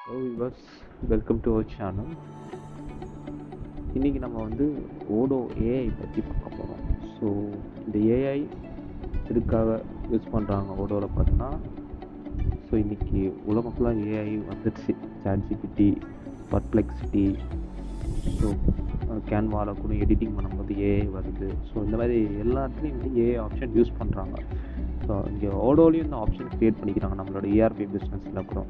Hello viewers, welcome to our channel. இன்றைக்கி நம்ம வந்து ஓடோ ஏஐ பற்றி பார்க்க போகிறோம். ஸோ இந்த ஏஐ எதுக்காக யூஸ் பண்ணுறாங்க ஓடோவில் பார்த்தோன்னா, ஸோ இன்றைக்கி உலகம் ஃபுல்லாக ஏஐ வந்துடுச்சு. சாட்ஜிபிடி, பர்ப்ளெக்சிட்டி, ஸோ கேன்வாவில் கூட எடிட்டிங் பண்ணும்போது ஏஐ வருது. ஸோ இந்த மாதிரி எல்லாத்துலேயும் வந்து ஏஐ ஆப்ஷன் யூஸ் பண்ணுறாங்க. ஸோ இங்கே ஓடோலையும் இந்த ஆப்ஷன் க்ரியேட் பண்ணிக்கிறாங்க நம்மளோட இஆர்பி பிஸ்னஸில் கூட.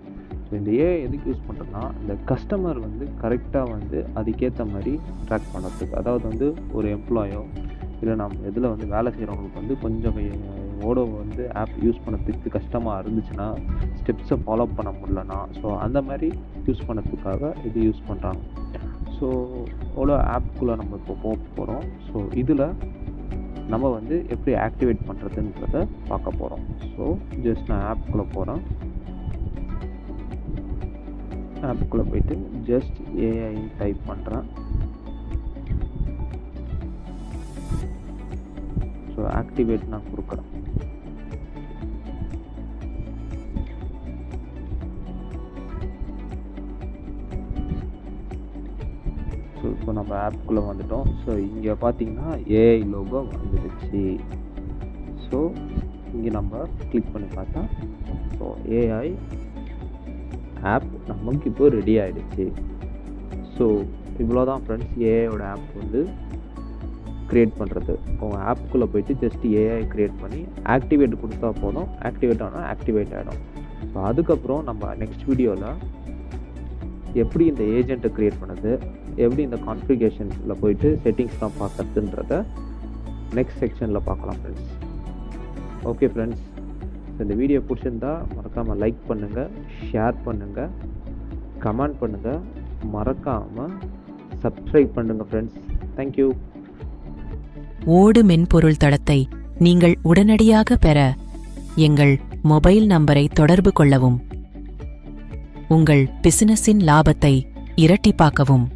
ஸோ இந்த ஏஐ எதுக்கு யூஸ் பண்ணுறோன்னா, இந்த கஸ்டமர் வந்து கரெக்டாக வந்து அதுக்கேற்ற மாதிரி ட்ராக் பண்ணுறதுக்கு. அதாவது வந்து ஒரு எம்ப்ளாயோ இல்லை நம்ம இதில் வந்து வேலை செய்கிறவங்களுக்கு வந்து கொஞ்சம் ஓடோ வந்து ஆப் யூஸ் பண்ணுறதுக்கு கஷ்டமாக இருந்துச்சுன்னா, ஸ்டெப்ஸை ஃபாலோ பண்ண முடியலன்னா, ஸோ அந்த மாதிரி யூஸ் பண்ணுறதுக்காக இது யூஸ் பண்ணுறாங்க. ஸோ ஓடோ ஆப்புக்குள்ளே நம்ம இப்போ போக போகிறோம். ஸோ இதில் நம்ம வந்து எப்படி ஆக்டிவேட் பண்ணுறதுன்றத பார்க்க போகிறோம். ஸோ ஜஸ்ட் நான் ஆப்புக்குள்ளே போகிறேன். ஆப்புக்குள்ளே போயிட்டு ஜஸ்ட் ஏஐ டைப் பண்ணுறேன். ஸோ ஆக்டிவேட் நான் கொடுக்குறேன். ஸோ இப்போ நம்ம ஆப்புக்குள்ளே வந்துட்டோம். ஸோ இங்கே பார்த்தீங்கன்னா ஏஐ லோகோ வந்துடுச்சு. ஸோ இங்கே நம்ம கிளிக் பண்ணி பார்த்தா ஸோ ஏஐ ஆப் நமக்கு இப்போ ரெடி ஆகிடுச்சு. ஸோ இவ்வளோ தான் ஃப்ரெண்ட்ஸ், ஏஐயோட ஆப் வந்து க்ரியேட் பண்ணுறது. உங்கள் ஆப்புக்குள்ளே போயிட்டு ஜஸ்ட் ஏஐ க்ரியேட் பண்ணி ஆக்டிவேட் கொடுத்தா போதும். ஆக்டிவேட் ஆனால் ஆக்டிவேட் ஆகிடும். ஸோ அதுக்கப்புறம் நம்ம நெக்ஸ்ட் வீடியோவில் எப்படி இந்த ஏஜெண்ட்டை க்ரியேட் பண்ணுறது, எப்படி இந்த கான்ஃபிகரேஷன்ஸில் போயிட்டு செட்டிங்ஸ்லாம் பார்க்கறதுன்றத நெக்ஸ்ட் செக்ஷனில் பார்க்கலாம் ஃப்ரெண்ட்ஸ். ஓகே ஃப்ரெண்ட்ஸ், இந்த வீடியோ பிடிச்சிருந்தா மறக்காமல் லைக் பண்ணுங்கள், ஷேர் பண்ணுங்கள், கமெண்ட் பண்ணுங்கள், மறக்காமல் சப்ஸ்கிரைப் பண்ணுங்கள் ஃப்ரெண்ட்ஸ். தேங்க்யூ. ஓடு மென்பொருள் தளத்தை நீங்கள் உடனடியாக பெற எங்கள் மொபைல் நம்பரை தொடர்பு கொள்ளவும். உங்கள் பிசினஸின் லாபத்தை இரட்டிப்பாக்கவும்.